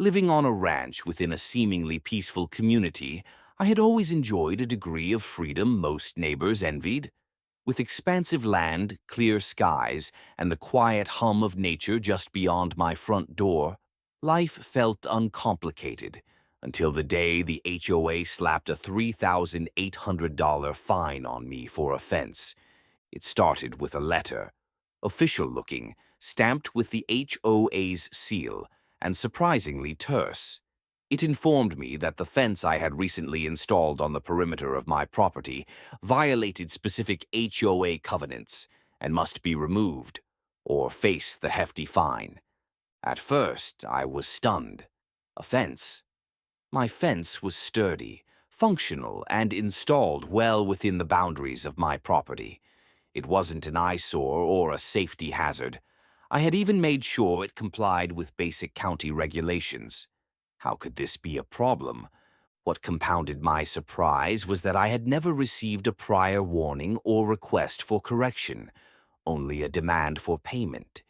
Living on a ranch within a seemingly peaceful community, I had always enjoyed a degree of freedom most neighbors envied. With expansive land, clear skies, and the quiet hum of nature just beyond my front door, life felt uncomplicated until the day the HOA slapped a $3,800 fine on me for offense. It started with a letter, official-looking, stamped with the HOA's seal, and surprisingly terse. It informed me that the fence I had recently installed on the perimeter of my property violated specific HOA covenants and must be removed or face the hefty fine. At first, I was stunned. A fence? My fence was sturdy, functional, and installed well within the boundaries of my property. It wasn't an eyesore or a safety hazard. I had even made sure it complied with basic county regulations. How could this be a problem? What compounded my surprise was that I had never received a prior warning or request for correction, only a demand for payment.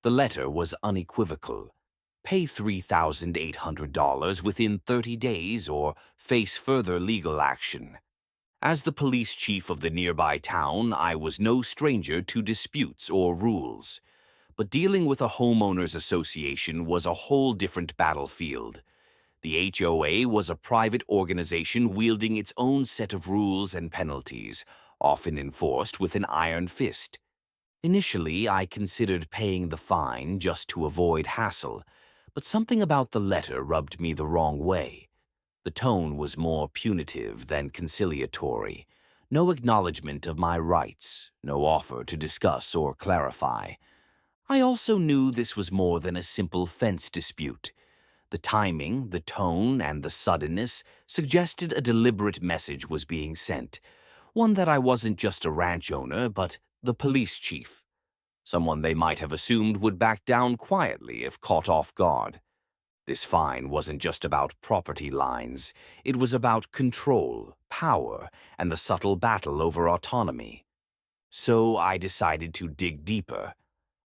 The letter was unequivocal. Pay $3,800 within 30 days or face further legal action. As the police chief of the nearby town, I was no stranger to disputes or rules. But dealing with a homeowners association was a whole different battlefield. The HOA was a private organization wielding its own set of rules and penalties, often enforced with an iron fist. Initially, I considered paying the fine just to avoid hassle, but something about the letter rubbed me the wrong way. The tone was more punitive than conciliatory. No acknowledgement of my rights, no offer to discuss or clarify. I also knew this was more than a simple fence dispute. The timing, the tone, and the suddenness suggested a deliberate message was being sent, one that I wasn't just a ranch owner, but the police chief, someone they might have assumed would back down quietly if caught off guard. This fine wasn't just about property lines. It was about control, power, and the subtle battle over autonomy. So I decided to dig deeper.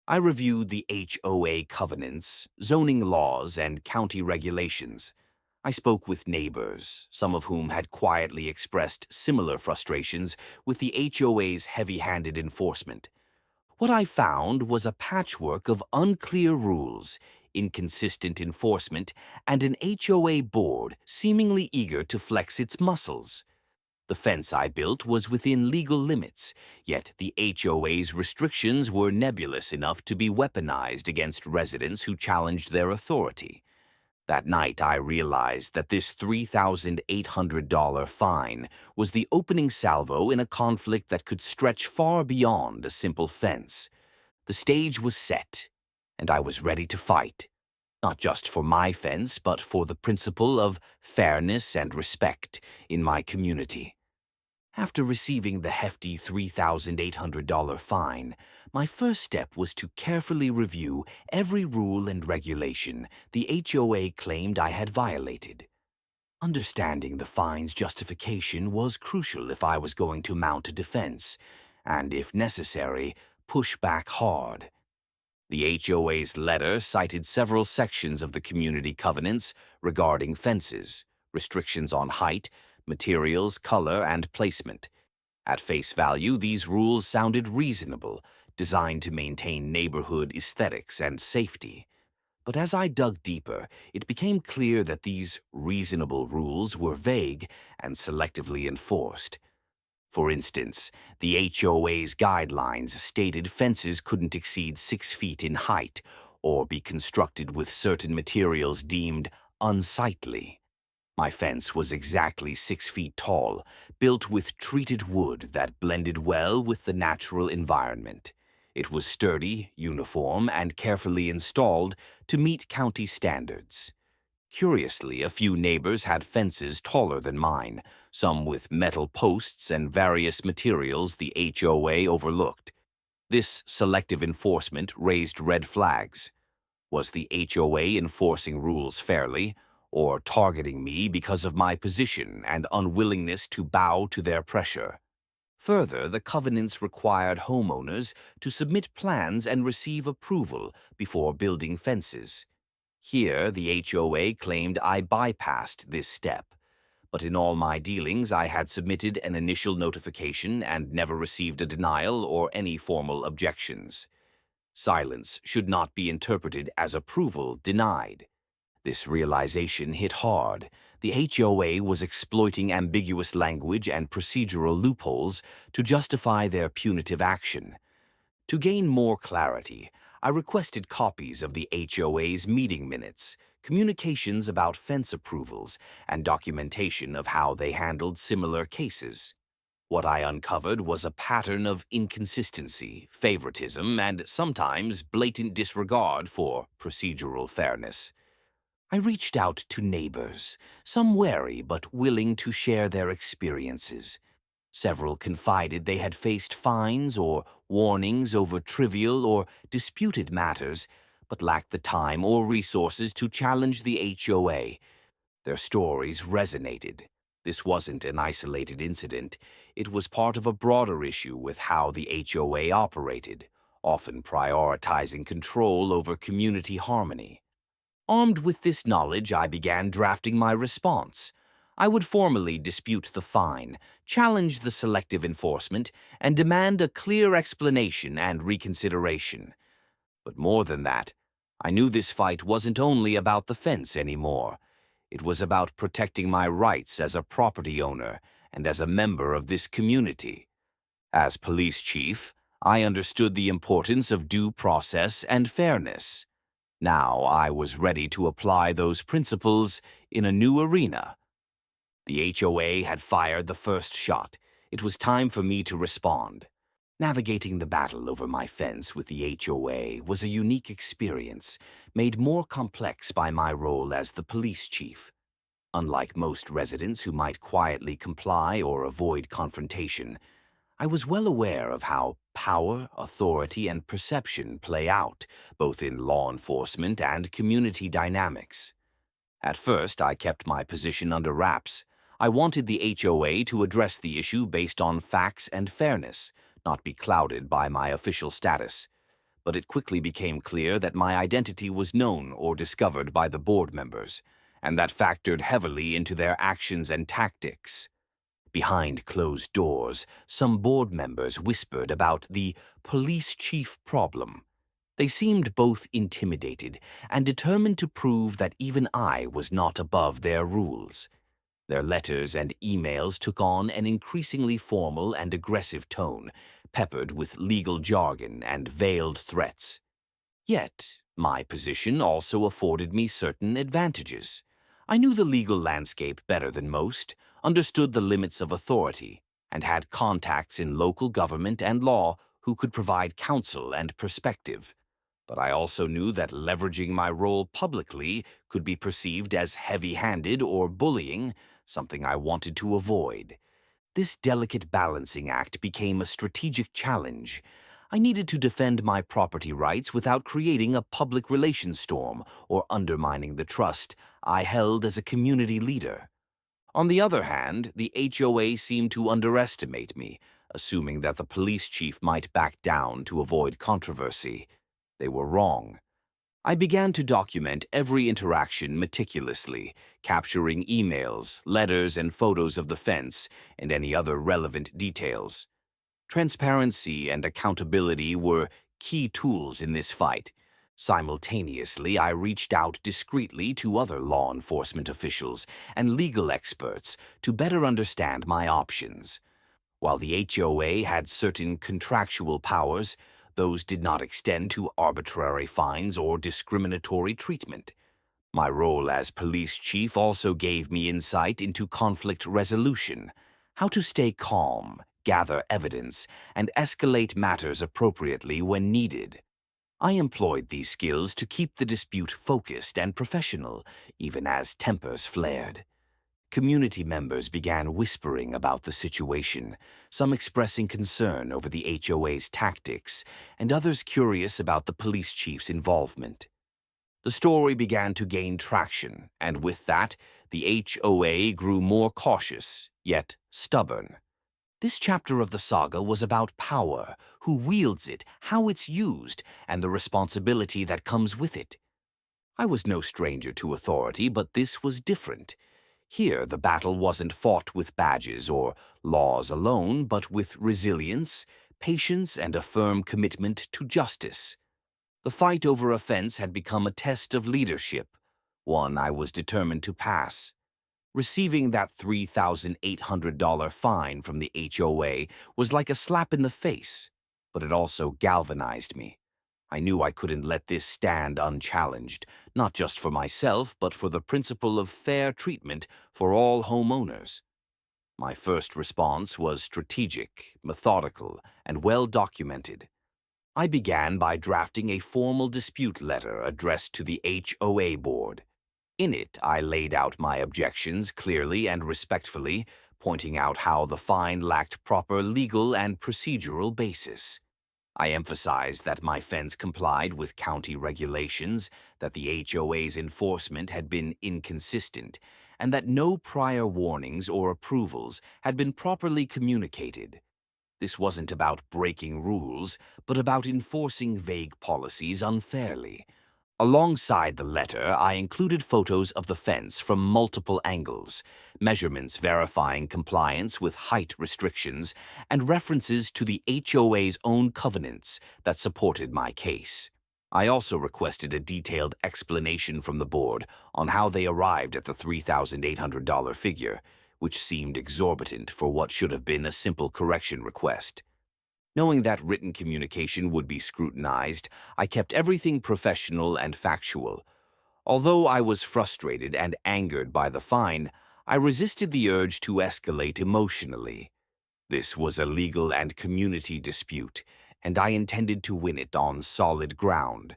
I reviewed the HOA covenants, zoning laws, and county regulations. I spoke with neighbors, some of whom had quietly expressed similar frustrations with the HOA's heavy-handed enforcement. What I found was a patchwork of unclear rules, inconsistent enforcement, and an HOA board seemingly eager to flex its muscles. The fence I built was within legal limits, yet the HOA's restrictions were nebulous enough to be weaponized against residents who challenged their authority. That night, I realized that this $3,800 fine was the opening salvo in a conflict that could stretch far beyond a simple fence. The stage was set, and I was ready to fight, not just for my fence, but for the principle of fairness and respect in my community. After receiving the hefty $3,800 fine, my first step was to carefully review every rule and regulation the HOA claimed I had violated. Understanding the fine's justification was crucial if I was going to mount a defense, and if necessary, push back hard. The HOA's letter cited several sections of the community covenants regarding fences, restrictions on height, materials, color, and placement. At face value, these rules sounded reasonable, designed to maintain neighborhood aesthetics and safety. But as I dug deeper, it became clear that these reasonable rules were vague and selectively enforced. For instance, the HOA's guidelines stated fences couldn't exceed 6 feet in height or be constructed with certain materials deemed unsightly. My fence was exactly 6 feet tall, built with treated wood that blended well with the natural environment. It was sturdy, uniform, and carefully installed to meet county standards. Curiously, a few neighbors had fences taller than mine, some with metal posts and various materials the HOA overlooked. This selective enforcement raised red flags. Was the HOA enforcing rules fairly, or targeting me because of my position and unwillingness to bow to their pressure? Further, the covenants required homeowners to submit plans and receive approval before building fences. Here, the HOA claimed I bypassed this step, but in all my dealings I had submitted an initial notification and never received a denial or any formal objections. Silence should not be interpreted as approval denied. This realization hit hard. The HOA was exploiting ambiguous language and procedural loopholes to justify their punitive action. To gain more clarity, I requested copies of the HOA's meeting minutes, communications about fence approvals, and documentation of how they handled similar cases. What I uncovered was a pattern of inconsistency, favoritism, and sometimes blatant disregard for procedural fairness. I reached out to neighbors, some wary but willing to share their experiences. Several confided they had faced fines or warnings over trivial or disputed matters, but lacked the time or resources to challenge the HOA. Their stories resonated. This wasn't an isolated incident. It was part of a broader issue with how the HOA operated, often prioritizing control over community harmony. Armed with this knowledge, I began drafting my response. I would formally dispute the fine, challenge the selective enforcement, and demand a clear explanation and reconsideration. But more than that, I knew this fight wasn't only about the fence anymore. It was about protecting my rights as a property owner and as a member of this community. As police chief, I understood the importance of due process and fairness. Now I was ready to apply those principles in a new arena. The HOA had fired the first shot. It was time for me to respond. Navigating the battle over my fence with the HOA was a unique experience, made more complex by my role as the police chief. Unlike most residents who might quietly comply or avoid confrontation, I was well aware of how power, authority, and perception play out, both in law enforcement and community dynamics. At first, I kept my position under wraps. I wanted the HOA to address the issue based on facts and fairness, not be clouded by my official status. But it quickly became clear that my identity was known or discovered by the board members, and that factored heavily into their actions and tactics. Behind closed doors, some board members whispered about the police chief problem. They seemed both intimidated and determined to prove that even I was not above their rules. Their letters and emails took on an increasingly formal and aggressive tone, peppered with legal jargon and veiled threats. Yet, my position also afforded me certain advantages. I knew the legal landscape better than most, understood the limits of authority, and had contacts in local government and law who could provide counsel and perspective. But I also knew that leveraging my role publicly could be perceived as heavy-handed or bullying, something I wanted to avoid. This delicate balancing act became a strategic challenge. I needed to defend my property rights without creating a public relations storm or undermining the trust I held as a community leader. On the other hand, the HOA seemed to underestimate me, assuming that the police chief might back down to avoid controversy. They were wrong. I began to document every interaction meticulously, capturing emails, letters, and photos of the fence and any other relevant details. Transparency and accountability were key tools in this fight. Simultaneously, I reached out discreetly to other law enforcement officials and legal experts to better understand my options. While the HOA had certain contractual powers, those did not extend to arbitrary fines or discriminatory treatment. My role as police chief also gave me insight into conflict resolution, how to stay calm, gather evidence, and escalate matters appropriately when needed. I employed these skills to keep the dispute focused and professional, even as tempers flared. Community members began whispering about the situation, some expressing concern over the HOA's tactics, and others curious about the police chief's involvement. The story began to gain traction, and with that, the HOA grew more cautious, yet stubborn. This chapter of the saga was about power, who wields it, how it's used, and the responsibility that comes with it. I was no stranger to authority, but this was different. Here, the battle wasn't fought with badges or laws alone, but with resilience, patience, and a firm commitment to justice. The fight over offense had become a test of leadership, one I was determined to pass. Receiving that $3,800 fine from the HOA was like a slap in the face, but it also galvanized me. I knew I couldn't let this stand unchallenged, not just for myself, but for the principle of fair treatment for all homeowners. My first response was strategic, methodical, and well documented. I began by drafting a formal dispute letter addressed to the HOA board. In it, I laid out my objections clearly and respectfully, pointing out how the fine lacked proper legal and procedural basis. I emphasized that my fence complied with county regulations, that the HOA's enforcement had been inconsistent, and that no prior warnings or approvals had been properly communicated. This wasn't about breaking rules, but about enforcing vague policies unfairly. Alongside the letter, I included photos of the fence from multiple angles, measurements verifying compliance with height restrictions, and references to the HOA's own covenants that supported my case. I also requested a detailed explanation from the board on how they arrived at the $3,800 figure, which seemed exorbitant for what should have been a simple correction request. Knowing that written communication would be scrutinized, I kept everything professional and factual. Although I was frustrated and angered by the fine, I resisted the urge to escalate emotionally. This was a legal and community dispute, and I intended to win it on solid ground.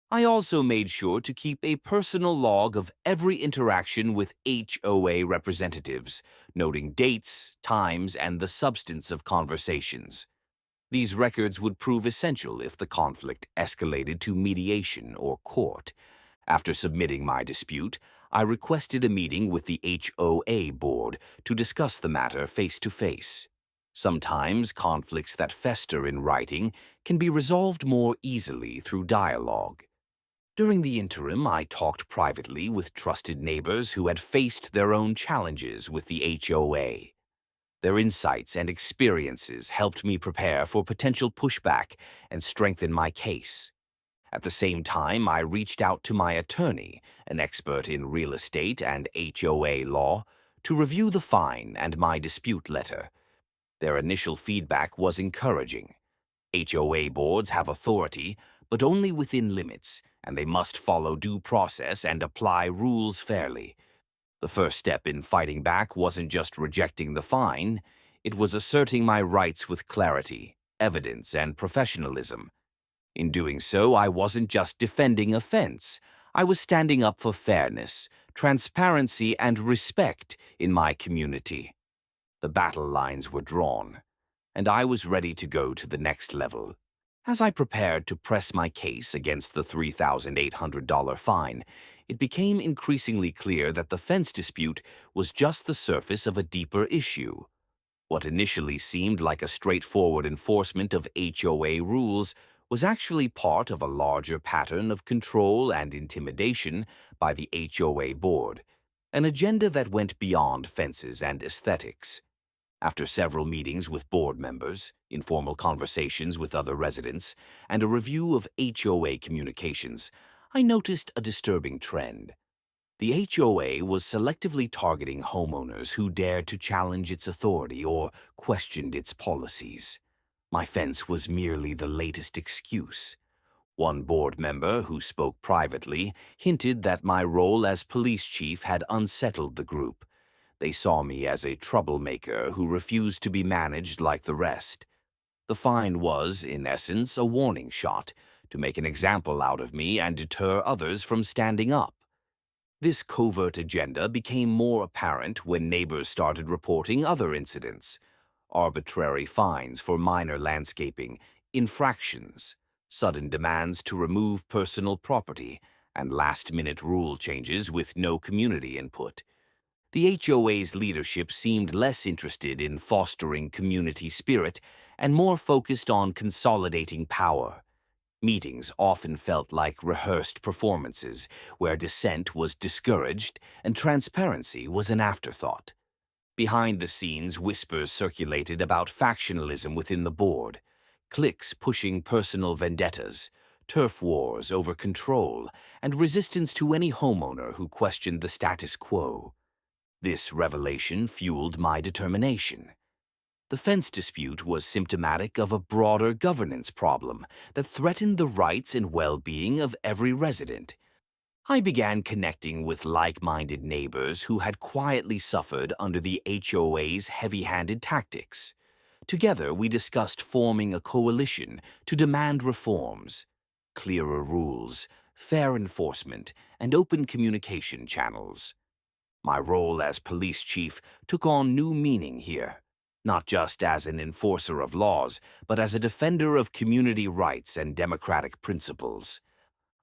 I also made sure to keep a personal log of every interaction with HOA representatives, noting dates, times, and the substance of conversations. These records would prove essential if the conflict escalated to mediation or court. After submitting my dispute, I requested a meeting with the HOA board to discuss the matter face to face. Sometimes conflicts that fester in writing can be resolved more easily through dialogue. During the interim, I talked privately with trusted neighbors who had faced their own challenges with the HOA. Their insights and experiences helped me prepare for potential pushback and strengthen my case. At the same time, I reached out to my attorney, an expert in real estate and HOA law, to review the fine and my dispute letter. Their initial feedback was encouraging. HOA boards have authority, but only within limits, and they must follow due process and apply rules fairly. The first step in fighting back wasn't just rejecting the fine, it was asserting my rights with clarity, evidence, and professionalism. In doing so, I wasn't just defending a fence, I was standing up for fairness, transparency, and respect in my community. The battle lines were drawn, and I was ready to go to the next level. As I prepared to press my case against the $3,800 fine, it became increasingly clear that the fence dispute was just the surface of a deeper issue. What initially seemed like a straightforward enforcement of HOA rules was actually part of a larger pattern of control and intimidation by the HOA board, an agenda that went beyond fences and aesthetics. After several meetings with board members, informal conversations with other residents, and a review of HOA communications, I noticed a disturbing trend. The HOA was selectively targeting homeowners who dared to challenge its authority or questioned its policies. My fence was merely the latest excuse. One board member, who spoke privately, hinted that my role as police chief had unsettled the group. They saw me as a troublemaker who refused to be managed like the rest. The fine was, in essence, a warning shot to make an example out of me and deter others from standing up. This covert agenda became more apparent when neighbors started reporting other incidents: arbitrary fines for minor landscaping, infractions, sudden demands to remove personal property, and last-minute rule changes with no community input. The HOA's leadership seemed less interested in fostering community spirit and more focused on consolidating power. Meetings often felt like rehearsed performances, where dissent was discouraged and transparency was an afterthought. Behind the scenes, whispers circulated about factionalism within the board, cliques pushing personal vendettas, turf wars over control, and resistance to any homeowner who questioned the status quo. This revelation fueled my determination. The fence dispute was symptomatic of a broader governance problem that threatened the rights and well-being of every resident. I began connecting with like-minded neighbors who had quietly suffered under the HOA's heavy-handed tactics. Together, we discussed forming a coalition to demand reforms, clearer rules, fair enforcement, and open communication channels. My role as police chief took on new meaning here, not just as an enforcer of laws, but as a defender of community rights and democratic principles.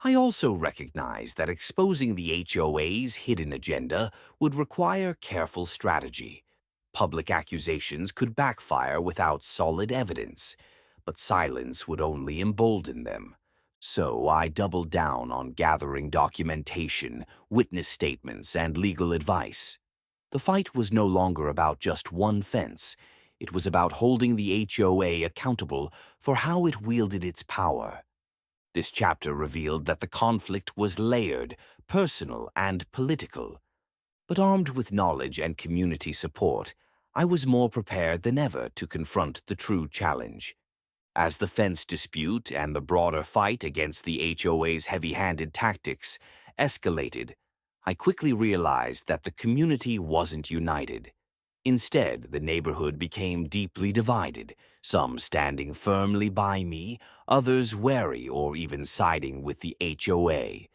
I also recognized that exposing the HOA's hidden agenda would require careful strategy. Public accusations could backfire without solid evidence, but silence would only embolden them. So I doubled down on gathering documentation, witness statements, and legal advice. The fight was no longer about just one fence. It was about holding the HOA accountable for how it wielded its power. This chapter revealed that the conflict was layered, personal, and political. But armed with knowledge and community support, I was more prepared than ever to confront the true challenge. As the fence dispute and the broader fight against the HOA's heavy-handed tactics escalated, I quickly realized that the community wasn't united. Instead, the neighborhood became deeply divided, some standing firmly by me, others wary or even siding with the HOA.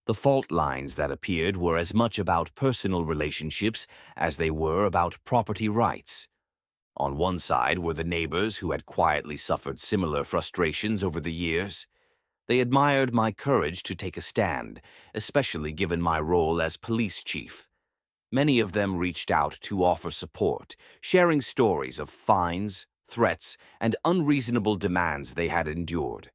The fault lines that appeared were as much about personal relationships as they were about property rights. On one side were the neighbors who had quietly suffered similar frustrations over the years. They admired my courage to take a stand, especially given my role as police chief. Many of them reached out to offer support, sharing stories of fines, threats, and unreasonable demands they had endured.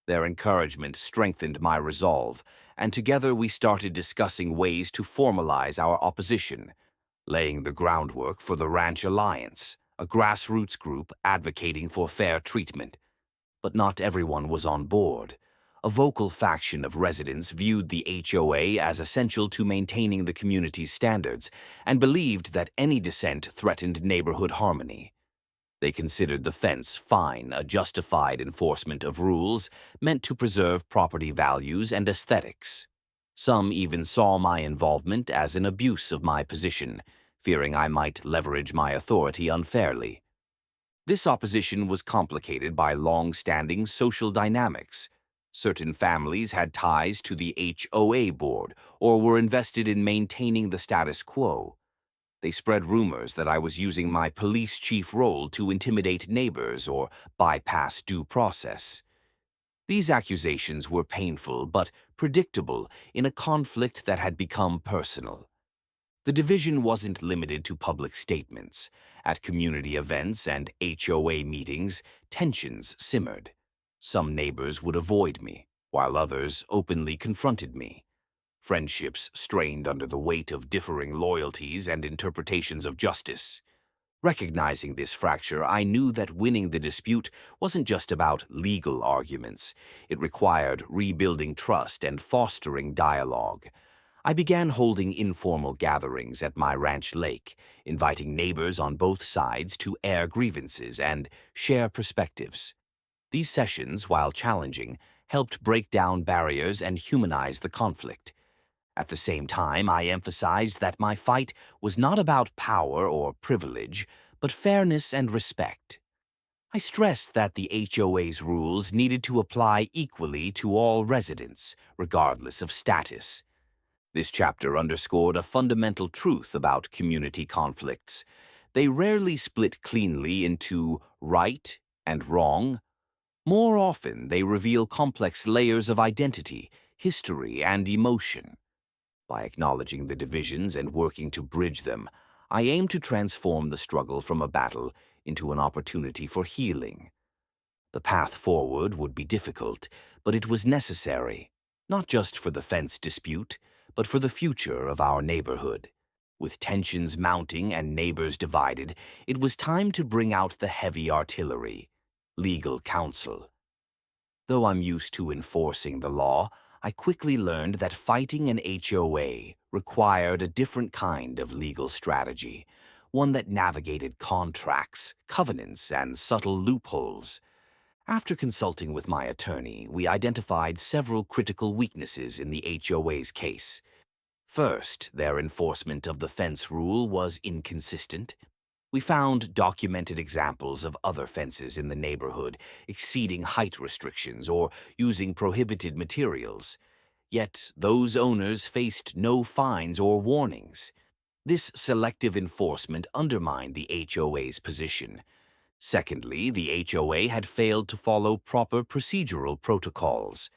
Their encouragement strengthened my resolve, and together we started discussing ways to formalize our opposition, laying the groundwork for the Ranch Alliance, a grassroots group advocating for fair treatment. But not everyone was on board. A vocal faction of residents viewed the HOA as essential to maintaining the community's standards and believed that any dissent threatened neighborhood harmony. They considered the fence fine a justified enforcement of rules meant to preserve property values and aesthetics. Some even saw my involvement as an abuse of my position, fearing I might leverage my authority unfairly. This opposition was complicated by long-standing social dynamics. Certain families had ties to the HOA board or were invested in maintaining the status quo. They spread rumors that I was using my police chief role to intimidate neighbors or bypass due process. These accusations were painful but predictable in a conflict that had become personal. The division wasn't limited to public statements. At community events and HOA meetings, tensions simmered. Some neighbors would avoid me, while others openly confronted me. Friendships strained under the weight of differing loyalties and interpretations of justice. Recognizing this fracture, I knew that winning the dispute wasn't just about legal arguments. It required rebuilding trust and fostering dialogue. I began holding informal gatherings at my ranch lake, inviting neighbors on both sides to air grievances and share perspectives. These sessions, while challenging, helped break down barriers and humanize the conflict. At the same time, I emphasized that my fight was not about power or privilege, but fairness and respect. I stressed that the HOA's rules needed to apply equally to all residents, regardless of status. This chapter underscored a fundamental truth about community conflicts. They rarely split cleanly into right and wrong. More often, they reveal complex layers of identity, history, and emotion. By acknowledging the divisions and working to bridge them, I aim to transform the struggle from a battle into an opportunity for healing. The path forward would be difficult, but it was necessary, not just for the fence dispute, but for the future of our neighborhood. With tensions mounting and neighbors divided, it was time to bring out the heavy artillery, legal counsel. Though I'm used to enforcing the law, I quickly learned that fighting an HOA required a different kind of legal strategy, one that navigated contracts, covenants, and subtle loopholes. After consulting with my attorney, we identified several critical weaknesses in the HOA's case. First, their enforcement of the fence rule was inconsistent. We found documented examples of other fences in the neighborhood exceeding height restrictions or using prohibited materials. Yet those owners faced no fines or warnings. This selective enforcement undermined the HOA's position. Secondly, the HOA had failed to follow proper procedural protocols.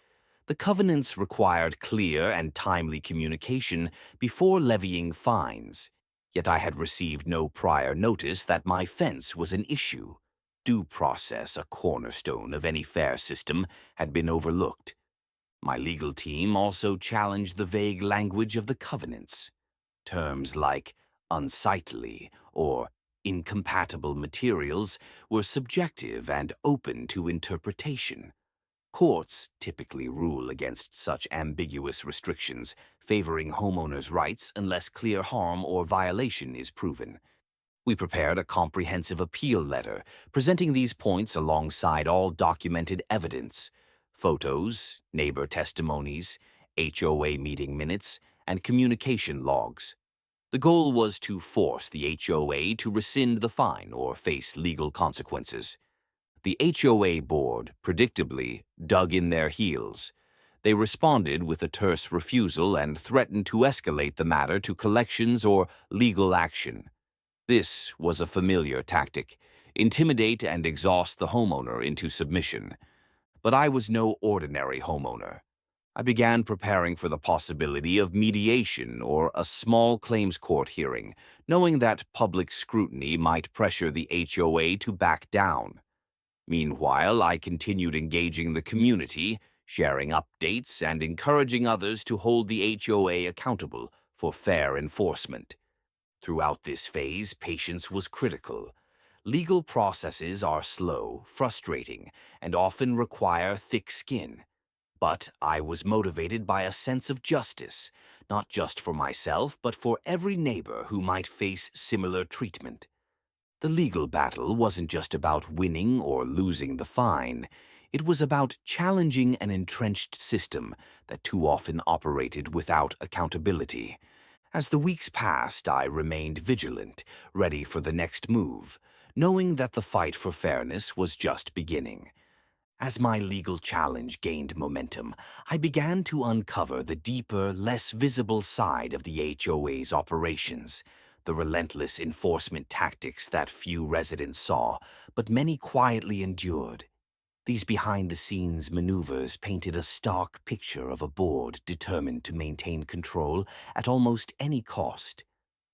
The covenants required clear and timely communication before levying fines, yet I had received no prior notice that my fence was an issue. Due process, a cornerstone of any fair system, had been overlooked. My legal team also challenged the vague language of the covenants. Terms like unsightly or incompatible materials were subjective and open to interpretation. Courts typically rule against such ambiguous restrictions, favoring homeowners' rights unless clear harm or violation is proven. We prepared a comprehensive appeal letter, presenting these points alongside all documented evidence: photos, neighbor testimonies, HOA meeting minutes, and communication logs. The goal was to force the HOA to rescind the fine or face legal consequences. The HOA board, predictably, dug in their heels. They responded with a terse refusal and threatened to escalate the matter to collections or legal action. This was a familiar tactic: intimidate and exhaust the homeowner into submission. But I was no ordinary homeowner. I began preparing for the possibility of mediation or a small claims court hearing, knowing that public scrutiny might pressure the HOA to back down. Meanwhile, I continued engaging the community, sharing updates, and encouraging others to hold the HOA accountable for fair enforcement. Throughout this phase, patience was critical. Legal processes are slow, frustrating, and often require thick skin. But I was motivated by a sense of justice, not just for myself, but for every neighbor who might face similar treatment. The legal battle wasn't just about winning or losing the fine. It was about challenging an entrenched system that too often operated without accountability. As the weeks passed, I remained vigilant, ready for the next move, knowing that the fight for fairness was just beginning. As my legal challenge gained momentum, I began to uncover the deeper, less visible side of the HOA's operations, the relentless enforcement tactics that few residents saw, but many quietly endured. These behind-the-scenes maneuvers painted a stark picture of a board determined to maintain control at almost any cost.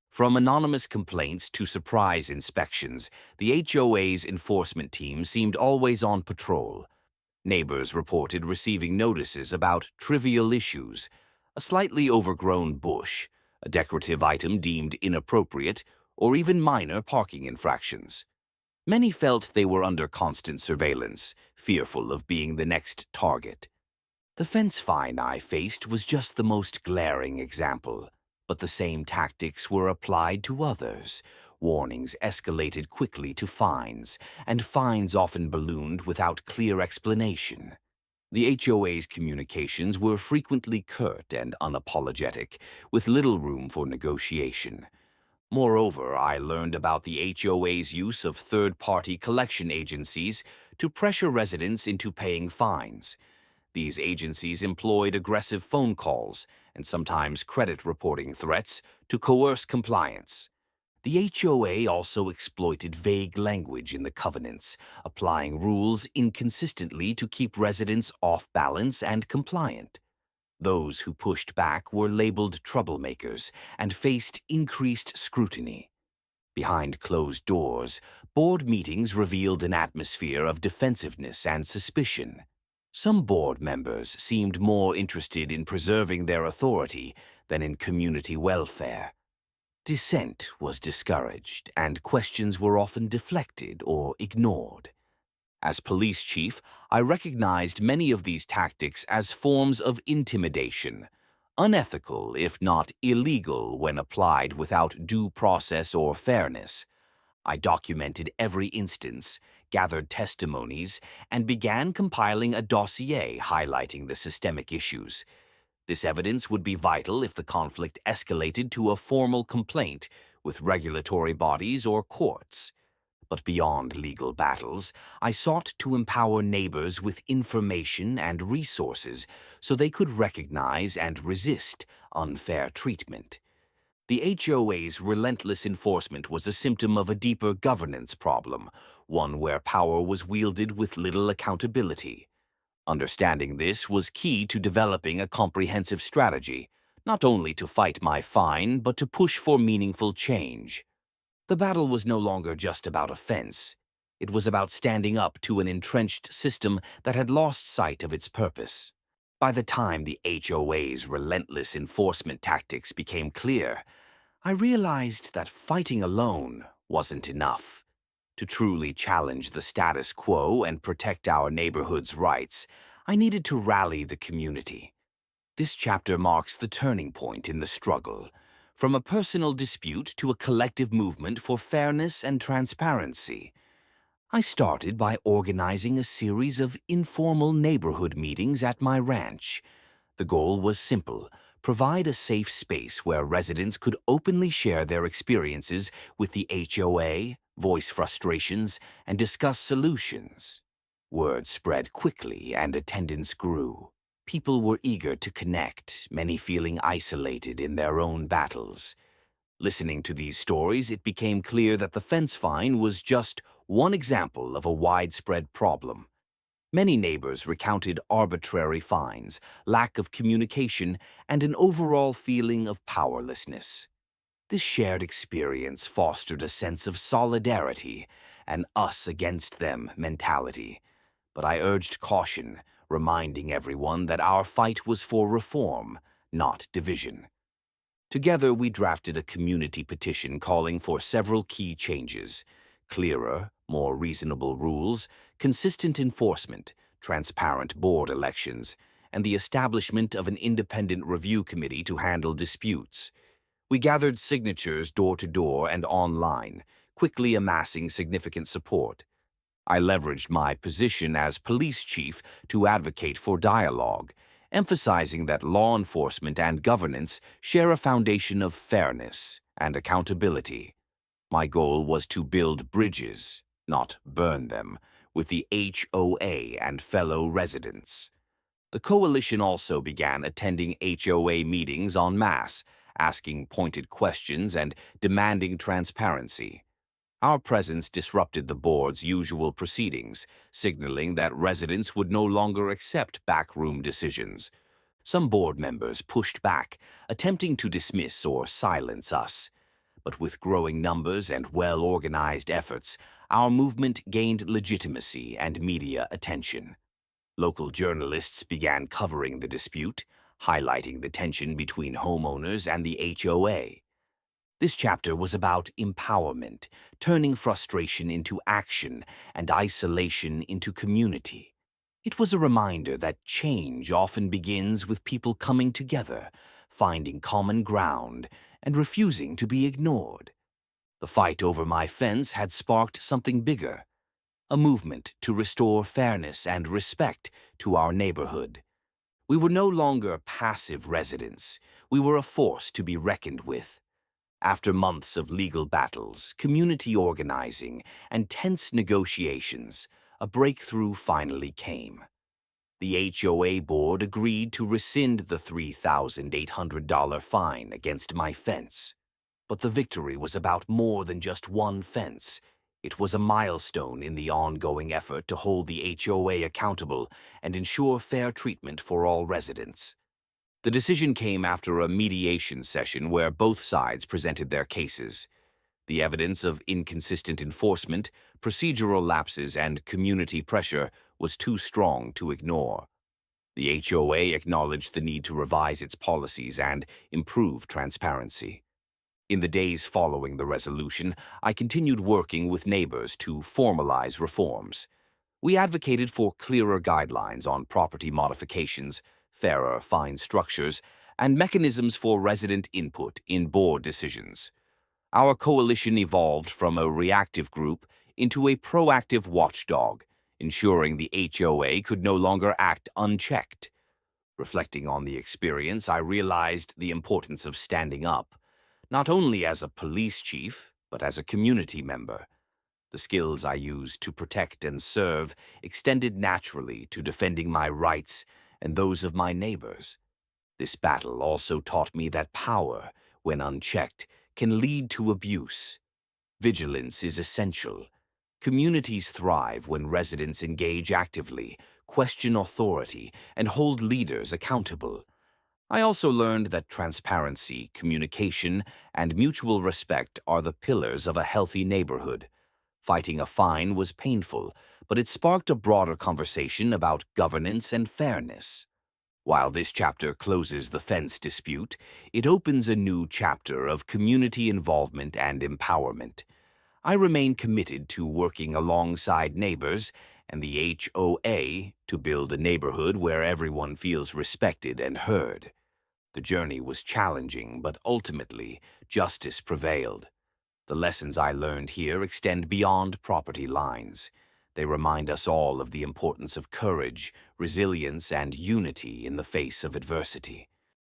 From anonymous complaints to surprise inspections, the HOA's enforcement team seemed always on patrol. Neighbors reported receiving notices about trivial issues: a slightly overgrown bush, a decorative item deemed inappropriate, or even minor parking infractions. Many felt they were under constant surveillance, fearful of being the next target. The fence fine I faced was just the most glaring example, but the same tactics were applied to others. Warnings escalated quickly to fines, and fines often ballooned without clear explanation. The HOA's communications were frequently curt and unapologetic, with little room for negotiation. Moreover, I learned about the HOA's use of third-party collection agencies to pressure residents into paying fines. These agencies employed aggressive phone calls and sometimes credit reporting threats to coerce compliance. The HOA also exploited vague language in the covenants, applying rules inconsistently to keep residents off balance and compliant. Those who pushed back were labeled troublemakers and faced increased scrutiny. Behind closed doors, board meetings revealed an atmosphere of defensiveness and suspicion. Some board members seemed more interested in preserving their authority than in community welfare. Dissent was discouraged, and questions were often deflected or ignored. As police chief, I recognized many of these tactics as forms of intimidation, unethical if not illegal when applied without due process or fairness. I documented every instance, gathered testimonies, and began compiling a dossier highlighting the systemic issues. This evidence would be vital if the conflict escalated to a formal complaint with regulatory bodies or courts. But beyond legal battles, I sought to empower neighbors with information and resources so they could recognize and resist unfair treatment. The HOA's relentless enforcement was a symptom of a deeper governance problem, one where power was wielded with little accountability. Understanding this was key to developing a comprehensive strategy, not only to fight my fine, but to push for meaningful change. The battle was no longer just about offense. It was about standing up to an entrenched system that had lost sight of its purpose. By the time the HOA's relentless enforcement tactics became clear, I realized that fighting alone wasn't enough. To truly challenge the status quo and protect our neighborhood's rights, I needed to rally the community. This chapter marks the turning point in the struggle, from a personal dispute to a collective movement for fairness and transparency. I started by organizing a series of informal neighborhood meetings at my ranch. The goal was simple: provide a safe space where residents could openly share their experiences with the HOA, voice frustrations, and discuss solutions. Word spread quickly and attendance grew. People were eager to connect, many feeling isolated in their own battles. Listening to these stories, it became clear that the fence fine was just one example of a widespread problem. Many neighbors recounted arbitrary fines, lack of communication, and an overall feeling of powerlessness. This shared experience fostered a sense of solidarity, an us against them mentality. But I urged caution, reminding everyone that our fight was for reform, not division. Together, we drafted a community petition calling for several key changes: clearer, more reasonable rules, consistent enforcement, transparent board elections, and the establishment of an independent review committee to handle disputes. We gathered signatures door to door and online, quickly amassing significant support. I leveraged my position as police chief to advocate for dialogue, emphasizing that law enforcement and governance share a foundation of fairness and accountability. My goal was to build bridges, not burn them, with the HOA and fellow residents. The coalition also began attending HOA meetings en masse, asking pointed questions and demanding transparency. Our presence disrupted the board's usual proceedings, signaling that residents would no longer accept backroom decisions. Some board members pushed back, attempting to dismiss or silence us. But with growing numbers and well-organized efforts, our movement gained legitimacy and media attention. Local journalists began covering the dispute, highlighting the tension between homeowners and the HOA. This chapter was about empowerment, turning frustration into action and isolation into community. It was a reminder that change often begins with people coming together, finding common ground, and refusing to be ignored. The fight over my fence had sparked something bigger, a movement to restore fairness and respect to our neighborhood. We were no longer passive residents. We were a force to be reckoned with. After months of legal battles, community organizing, and tense negotiations, a breakthrough finally came. The HOA board agreed to rescind the $3,800 fine against my fence. But the victory was about more than just one fence. It was a milestone in the ongoing effort to hold the HOA accountable and ensure fair treatment for all residents. The decision came after a mediation session where both sides presented their cases. The evidence of inconsistent enforcement, procedural lapses, and community pressure was too strong to ignore. The HOA acknowledged the need to revise its policies and improve transparency. In the days following the resolution, I continued working with neighbors to formalize reforms. We advocated for clearer guidelines on property modifications, fairer fine structures, and mechanisms for resident input in board decisions. Our coalition evolved from a reactive group into a proactive watchdog, ensuring the HOA could no longer act unchecked. Reflecting on the experience, I realized the importance of standing up, not only as a police chief, but as a community member. The skills I used to protect and serve extended naturally to defending my rights and those of my neighbors. This battle also taught me that power, when unchecked, can lead to abuse. Vigilance is essential. Communities thrive when residents engage actively, question authority, and hold leaders accountable. I also learned that transparency, communication, and mutual respect are the pillars of a healthy neighborhood. Fighting a fine was painful, but it sparked a broader conversation about governance and fairness. While this chapter closes the fence dispute, it opens a new chapter of community involvement and empowerment. I remain committed to working alongside neighbors and the HOA to build a neighborhood where everyone feels respected and heard. The journey was challenging, but ultimately, justice prevailed. The lessons I learned here extend beyond property lines. They remind us all of the importance of courage, resilience, and unity in the face of adversity.